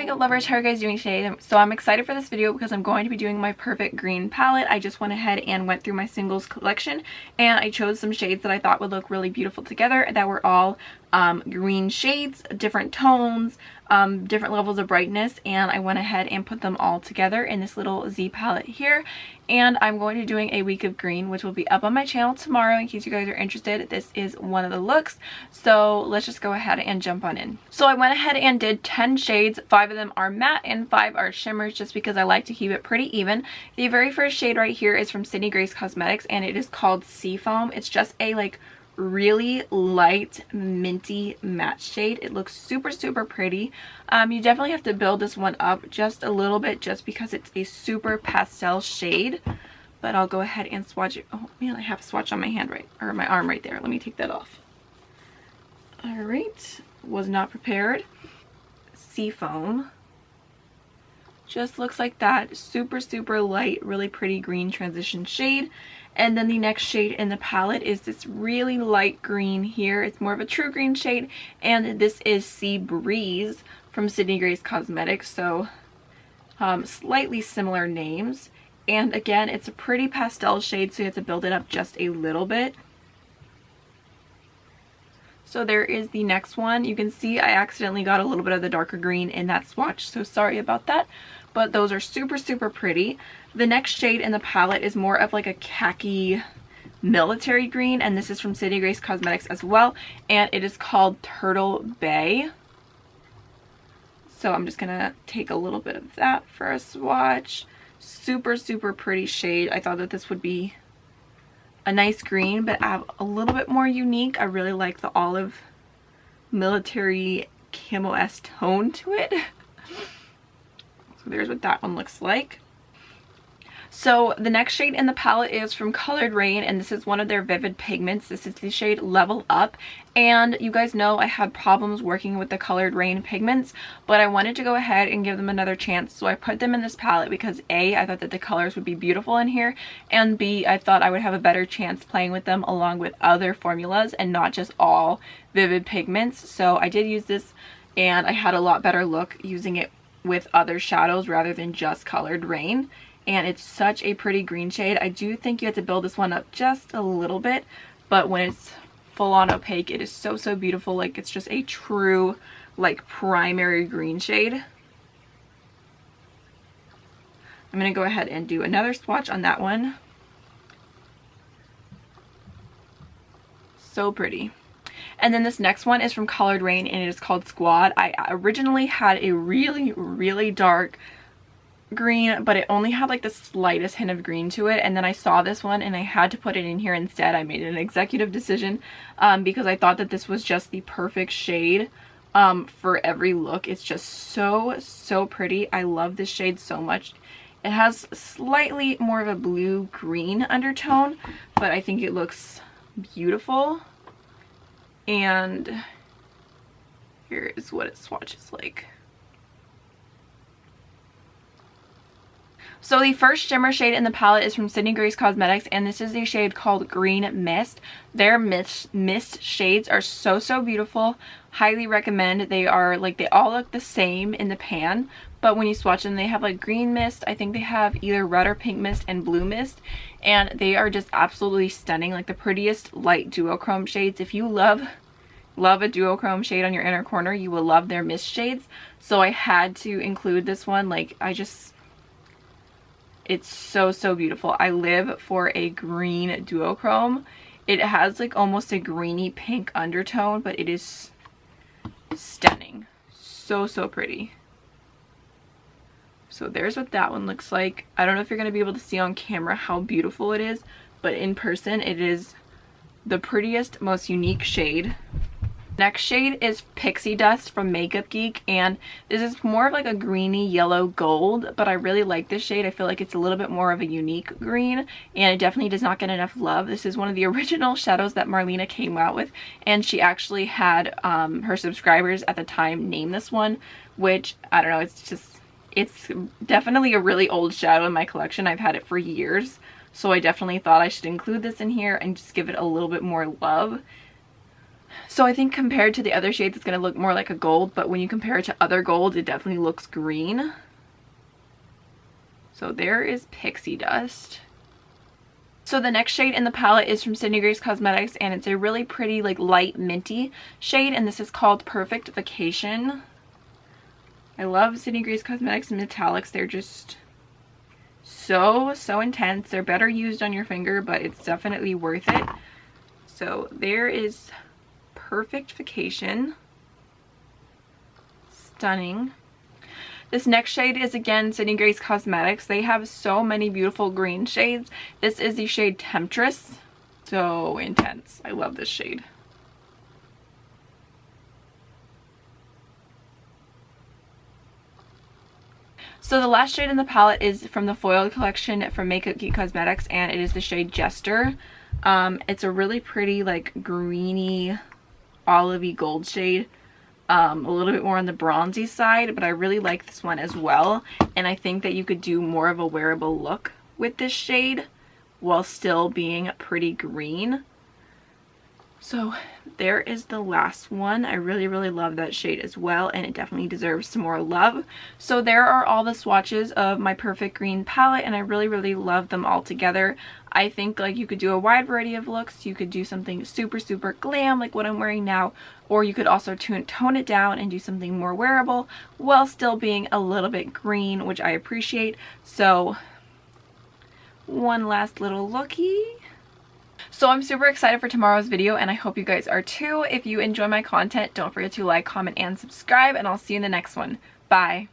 makeup lovers, how are you guys doing today? So I'm excited for this video because I'm going to be doing my perfect green palette. I just went ahead and went through my singles collection and I chose some shades that I thought would look really beautiful together that were all green shades, different tones, different levels of brightness, and I went ahead and put them all together in this little Z palette here. And I'm going to be doing a week of green, which will be up on my channel tomorrow in case you guys are interested. This is one of the looks, so let's just go ahead and jump on in. So I went ahead and did 10 shades. 5 of them are matte and 5 are shimmers, just because I like to keep it pretty even. The very first shade right here is from Sydney Grace Cosmetics and it is called Seafoam. It's just a like really light minty matte shade. It looks super pretty. You definitely have to build this one up just a little bit just because it's a super pastel shade, but I'll go ahead and swatch it. Oh man, I have a swatch on my hand or my arm right there. Let me take that off. All right, was not prepared. Seafoam just looks like that. Super light, really pretty green transition shade. And then the next shade in the palette is this really light green here. It's more of a true green shade, and this is Sea Breeze from Sydney Grace Cosmetics, so slightly similar names. And again, it's a pretty pastel shade, so you have to build it up just a little bit. So there is the next one. You can see I accidentally got a little bit of the darker green in that swatch, so sorry about that. But those are super pretty. The next shade in the palette is more of like a khaki military green, and this is from Sydney Grace Cosmetics as well, and it is called Turtle Bay. So I'm just gonna take a little bit of that for a swatch. Super pretty shade. I thought that this would be a nice green, but a little bit more unique. I really like the olive military camo-esque tone to it. So there's what that one looks like. So the next shade in the palette is from Raine, and this is one of their vivid pigments. This is the shade Level Up, and you guys know I had problems working with the Raine pigments, but I wanted to go ahead and give them another chance, so I put them in this palette because A, I thought that the colors would be beautiful in here, and B, I thought I would have a better chance playing with them along with other formulas and not just all vivid pigments. So I did use this and I had a lot better look using it with other shadows rather than just Raine. And it's such a pretty green shade. I do think you have to build this one up just a little bit, but when it's full on opaque, it is so beautiful. Like, it's just a true like primary green shade. I'm gonna go ahead and do another swatch on that one. So pretty. And then this next one is from Raine and it is called Squad. I originally had a really dark green, but it only had like the slightest hint of green to it, and then I saw this one and I had to put it in here instead. I made an executive decision because I thought that this was just the perfect shade for every look. It's just so pretty. I love this shade so much. It has slightly more of a blue green undertone, but I think it looks beautiful. And here is what it swatches like. So the first shimmer shade in the palette is from Sydney Grace Cosmetics, and this is a shade called Green Mist. Their mist shades are so beautiful. Highly recommend. They are like, they all look the same in the pan, but when you swatch them, they have like green mist. I think they have either red or pink mist and blue mist, and they are just absolutely stunning. Like the prettiest light duochrome shades. If you love a duochrome shade on your inner corner, you will love their mist shades. So I had to include this one. Like, it's so beautiful. I live for a green duochrome. It has like almost a greeny pink undertone, but it is stunning. So pretty. So there's what that one looks like. I don't know if you're going to be able to see on camera how beautiful it is, but in person it is the prettiest, most unique shade. Next shade is Pixie Dust from Makeup Geek, and this is more of like a greeny yellow gold, but I really like this shade. I feel like it's a little bit more of a unique green, and it definitely does not get enough love. This is one of the original shadows that Marlena came out with, and she actually had her subscribers at the time name this one, which, I don't know, it's definitely a really old shadow in my collection. I've had it for years, so I definitely thought I should include this in here and just give it a little bit more love. So I think compared to the other shades, it's going to look more like a gold, but when you compare it to other gold, it definitely looks green. So there is Pixie Dust. So the next shade in the palette is from Sydney Grace Cosmetics, and it's a really pretty like light minty shade, and this is called Perfect Vacation. I love Sydney Grace Cosmetics metallics. They're just so intense. They're better used on your finger, but it's definitely worth it. So there is Perfect Vacation. Stunning. This next shade is again Sydney Grace Cosmetics. They have so many beautiful green shades. This is the shade Temptest. So intense. I love this shade. So the last shade in the palette is from the foiled collection from Makeup Geek Cosmetics, and it is the shade Jester. It's a really pretty like greeny olivey gold shade. A little bit more on the bronzy side, but I really like this one as well, and I think that you could do more of a wearable look with this shade while still being pretty green. So there is the last one. I really love that shade as well, and it definitely deserves some more love. So there are all the swatches of my perfect green palette, and I really love them all together. I think like you could do a wide variety of looks. You could do something super glam like what I'm wearing now, or you could also tone it down and do something more wearable while still being a little bit green, which I appreciate. So one last little looky. So I'm super excited for tomorrow's video, and I hope you guys are too. If you enjoy my content, don't forget to like, comment, and subscribe, and I'll see you in the next one. Bye!